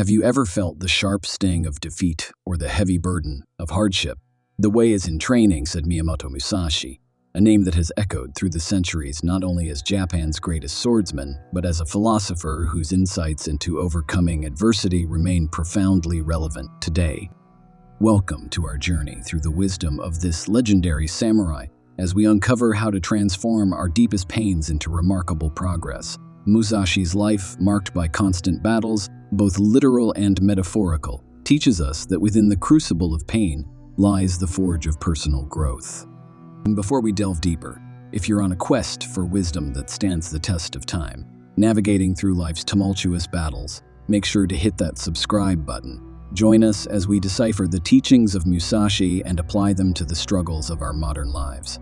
Have you ever felt the sharp sting of defeat or the heavy burden of hardship? The way is in training, said Miyamoto Musashi, a name that has echoed through the centuries not only as Japan's greatest swordsman, but as a philosopher whose insights into overcoming adversity remain profoundly relevant today. Welcome to our journey through the wisdom of this legendary samurai as we uncover how to transform our deepest pains into remarkable progress. Musashi's life, marked by constant battles, both literal and metaphorical, teaches us that within the crucible of pain lies the forge of personal growth. And before we delve deeper, if you're on a quest for wisdom that stands the test of time, navigating through life's tumultuous battles, make sure to hit that subscribe button. Join us as we decipher the teachings of Musashi and apply them to the struggles of our modern lives.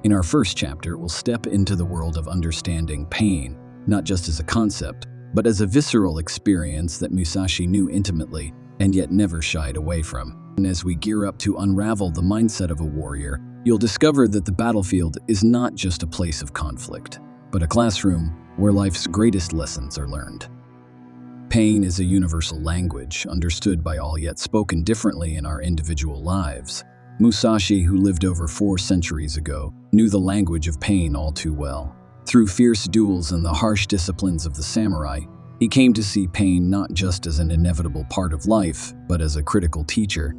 In our first chapter, we'll step into the world of understanding pain, not just as a concept, but as a visceral experience that Musashi knew intimately and yet never shied away from. And as we gear up to unravel the mindset of a warrior, you'll discover that the battlefield is not just a place of conflict, but a classroom where life's greatest lessons are learned. Pain is a universal language, understood by all yet spoken differently in our individual lives. Musashi, who lived over 4 centuries ago, knew the language of pain all too well. Through fierce duels and the harsh disciplines of the samurai, he came to see pain not just as an inevitable part of life, but as a critical teacher.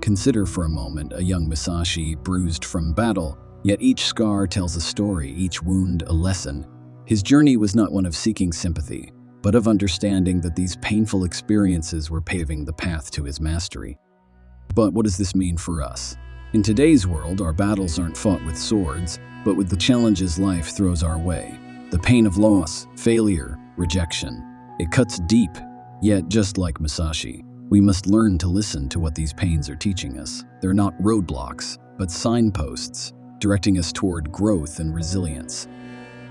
Consider for a moment a young Musashi bruised from battle, yet each scar tells a story, each wound a lesson. His journey was not one of seeking sympathy, but of understanding that these painful experiences were paving the path to his mastery. But what does this mean for us? In today's world, our battles aren't fought with swords, but with the challenges life throws our way. The pain of loss, failure, rejection. It cuts deep, yet just like Musashi, we must learn to listen to what these pains are teaching us. They're not roadblocks, but signposts, directing us toward growth and resilience.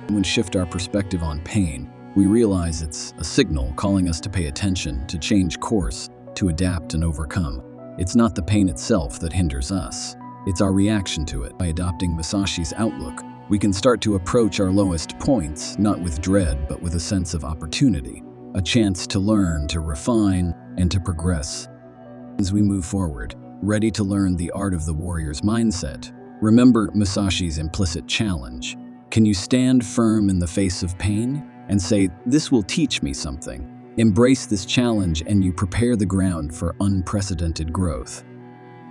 When we shift our perspective on pain, we realize it's a signal calling us to pay attention, to change course, to adapt and overcome. It's not the pain itself that hinders us. It's our reaction to it. By adopting Musashi's outlook, we can start to approach our lowest points, not with dread, but with a sense of opportunity, a chance to learn, to refine, and to progress. As we move forward, ready to learn the art of the warrior's mindset, remember Musashi's implicit challenge. Can you stand firm in the face of pain and say, "This will teach me something"? Embrace this challenge and you prepare the ground for unprecedented growth.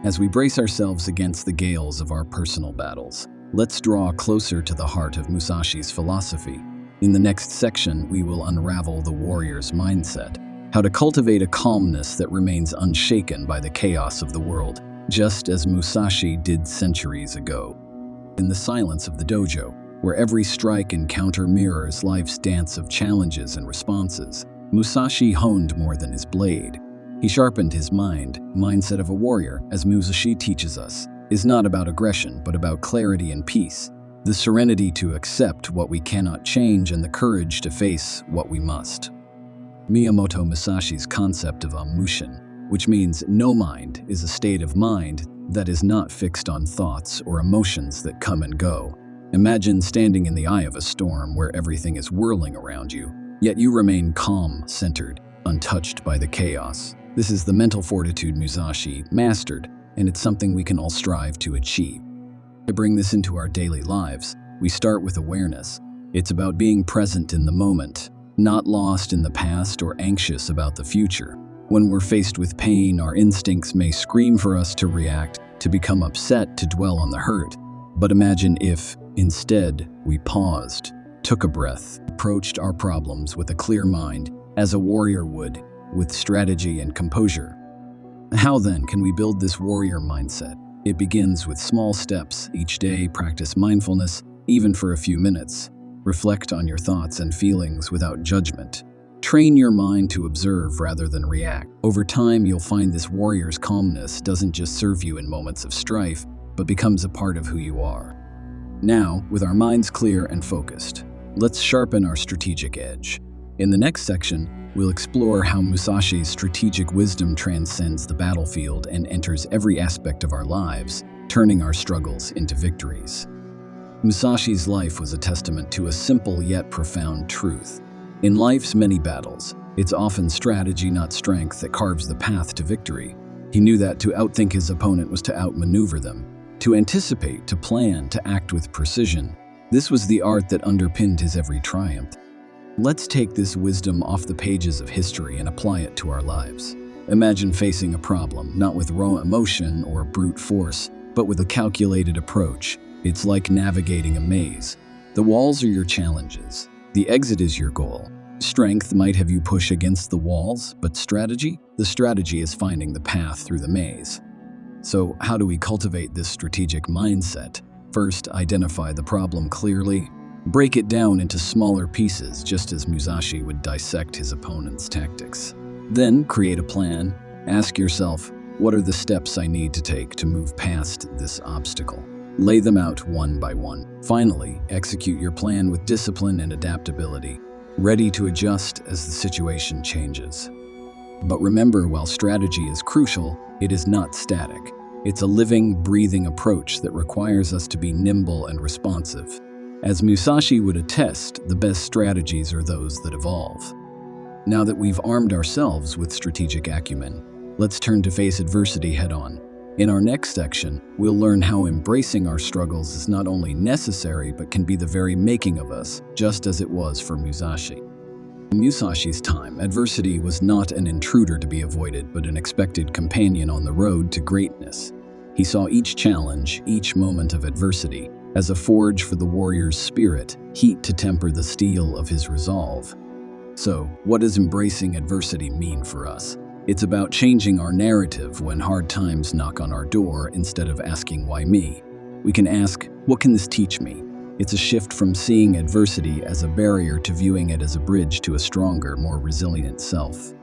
As we brace ourselves against the gales of our personal battles, let's draw closer to the heart of Musashi's philosophy. In the next section, we will unravel the warrior's mindset, how to cultivate a calmness that remains unshaken by the chaos of the world, just as Musashi did centuries ago. In the silence of the dojo, where every strike and counter mirrors life's dance of challenges and responses, Musashi honed more than his blade. He sharpened his mindset of a warrior, as Musashi teaches us, is not about aggression, but about clarity and peace, the serenity to accept what we cannot change and the courage to face what we must. Miyamoto Musashi's concept of mushin, which means no mind, is a state of mind that is not fixed on thoughts or emotions that come and go. Imagine standing in the eye of a storm where everything is whirling around you, yet you remain calm, centered, untouched by the chaos. This is the mental fortitude Musashi mastered, and it's something we can all strive to achieve. To bring this into our daily lives, we start with awareness. It's about being present in the moment, not lost in the past or anxious about the future. When we're faced with pain, our instincts may scream for us to react, to become upset, to dwell on the hurt. But imagine if, instead, we paused, took a breath, approached our problems with a clear mind, as a warrior would, with strategy and composure. How then can we build this warrior mindset? It begins with small steps. Each day, practice mindfulness, even for a few minutes. Reflect on your thoughts and feelings without judgment. Train your mind to observe rather than react. Over time, you'll find this warrior's calmness doesn't just serve you in moments of strife, but becomes a part of who you are. Now, with our minds clear and focused, let's sharpen our strategic edge. In the next section, we'll explore how Musashi's strategic wisdom transcends the battlefield and enters every aspect of our lives, turning our struggles into victories. Musashi's life was a testament to a simple yet profound truth. In life's many battles, It's often strategy, not strength, that carves the path to victory. He knew that to outthink his opponent was to outmaneuver them, to anticipate, to plan, to act with precision. This was the art that underpinned his every triumph. Let's take this wisdom off the pages of history and apply it to our lives. Imagine facing a problem, not with raw emotion or brute force, but with a calculated approach. It's like navigating a maze. The walls are your challenges. The exit is your goal. Strength might have you push against the walls, but strategy? The strategy is finding the path through the maze. So, how do we cultivate this strategic mindset? First, identify the problem clearly. Break it down into smaller pieces, just as Musashi would dissect his opponent's tactics. Then, create a plan. Ask yourself, what are the steps I need to take to move past this obstacle? Lay them out one by one. Finally, execute your plan with discipline and adaptability, ready to adjust as the situation changes. But remember, while strategy is crucial, it is not static. It's a living, breathing approach that requires us to be nimble and responsive. As Musashi would attest, the best strategies are those that evolve. Now that we've armed ourselves with strategic acumen, let's turn to face adversity head-on. In our next section, we'll learn how embracing our struggles is not only necessary but can be the very making of us, just as it was for Musashi. In Musashi's time, adversity was not an intruder to be avoided, but an expected companion on the road to greatness. He saw each challenge, each moment of adversity, as a forge for the warrior's spirit, heat to temper the steel of his resolve. So, what does embracing adversity mean for us? It's about changing our narrative when hard times knock on our door instead of asking, why me? We can ask, what can this teach me? It's a shift from seeing adversity as a barrier to viewing it as a bridge to a stronger, more resilient self.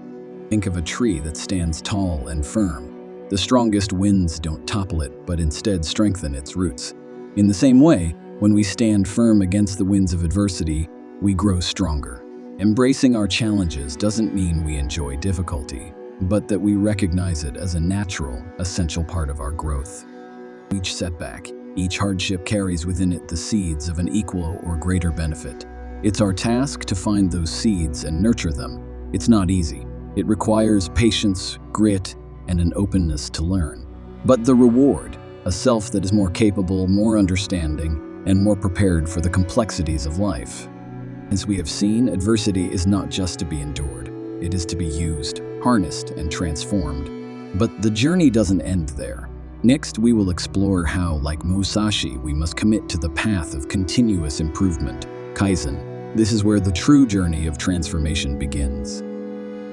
Think of a tree that stands tall and firm. The strongest winds don't topple it, but instead strengthen its roots. In the same way, when we stand firm against the winds of adversity, we grow stronger. Embracing our challenges doesn't mean we enjoy difficulty, but that we recognize it as a natural, essential part of our growth. Each setback, each hardship carries within it the seeds of an equal or greater benefit. It's our task to find those seeds and nurture them. It's not easy. It requires patience, grit, and an openness to learn. But the reward, a self that is more capable, more understanding, and more prepared for the complexities of life. As we have seen, adversity is not just to be endured. It is to be used, harnessed, and transformed. But the journey doesn't end there. Next, we will explore how, like Musashi, we must commit to the path of continuous improvement, Kaizen. This is where the true journey of transformation begins.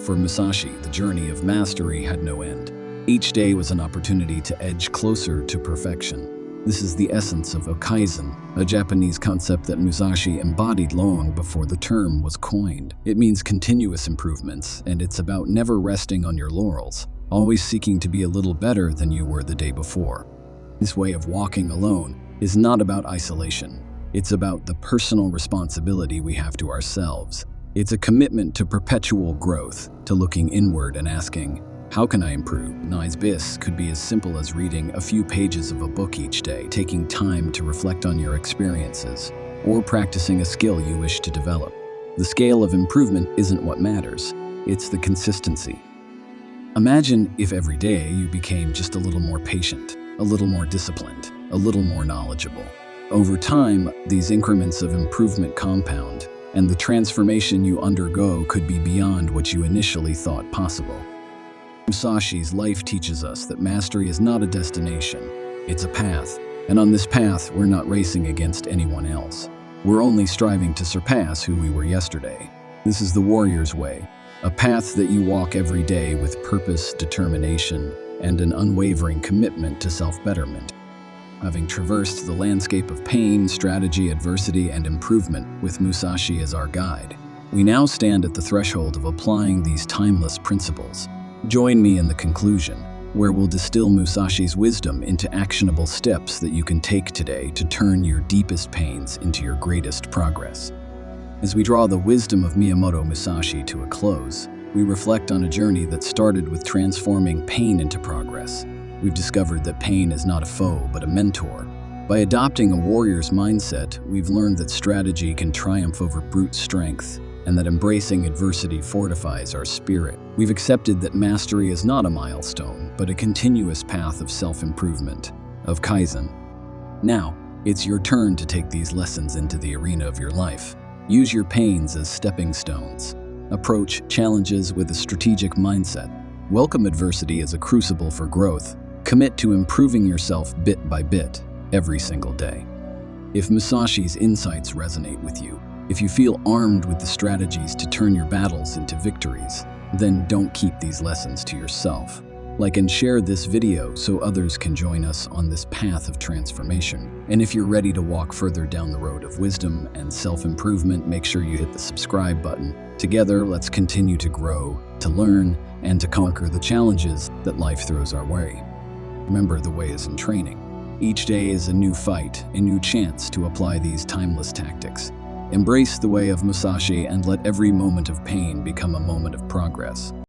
For Musashi, the journey of mastery had no end. Each day was an opportunity to edge closer to perfection. This is the essence of a Kaizen, a Japanese concept that Musashi embodied long before the term was coined. It means continuous improvements, and it's about never resting on your laurels, always seeking to be a little better than you were the day before. This way of walking alone is not about isolation. It's about the personal responsibility we have to ourselves. It's a commitment to perpetual growth, to looking inward and asking, how can I improve? This could be as simple as reading a few pages of a book each day, taking time to reflect on your experiences, or practicing a skill you wish to develop. The scale of improvement isn't what matters, it's the consistency. Imagine if every day you became just a little more patient, a little more disciplined, a little more knowledgeable. Over time, these increments of improvement compound, and the transformation you undergo could be beyond what you initially thought possible. Musashi's life teaches us that mastery is not a destination, it's a path. And on this path, we're not racing against anyone else. We're only striving to surpass who we were yesterday. This is the warrior's way, a path that you walk every day with purpose, determination, and an unwavering commitment to self-betterment. Having traversed the landscape of pain, strategy, adversity, and improvement with Musashi as our guide, we now stand at the threshold of applying these timeless principles. Join me in the conclusion, where we'll distill Musashi's wisdom into actionable steps that you can take today to turn your deepest pains into your greatest progress. As we draw the wisdom of Miyamoto Musashi to a close, we reflect on a journey that started with transforming pain into progress. We've discovered that pain is not a foe, but a mentor. By adopting a warrior's mindset, we've learned that strategy can triumph over brute strength, and that embracing adversity fortifies our spirit. We've accepted that mastery is not a milestone, but a continuous path of self-improvement, of Kaizen. Now, it's your turn to take these lessons into the arena of your life. Use your pains as stepping stones. Approach challenges with a strategic mindset. Welcome adversity as a crucible for growth. Commit to improving yourself bit by bit, every single day. If Musashi's insights resonate with you, if you feel armed with the strategies to turn your battles into victories, then don't keep these lessons to yourself. Like and share this video so others can join us on this path of transformation. And if you're ready to walk further down the road of wisdom and self-improvement, make sure you hit the subscribe button. Together, let's continue to grow, to learn, and to conquer the challenges that life throws our way. Remember, the way is in training. Each day is a new fight, a new chance to apply these timeless tactics. Embrace the way of Musashi and let every moment of pain become a moment of progress.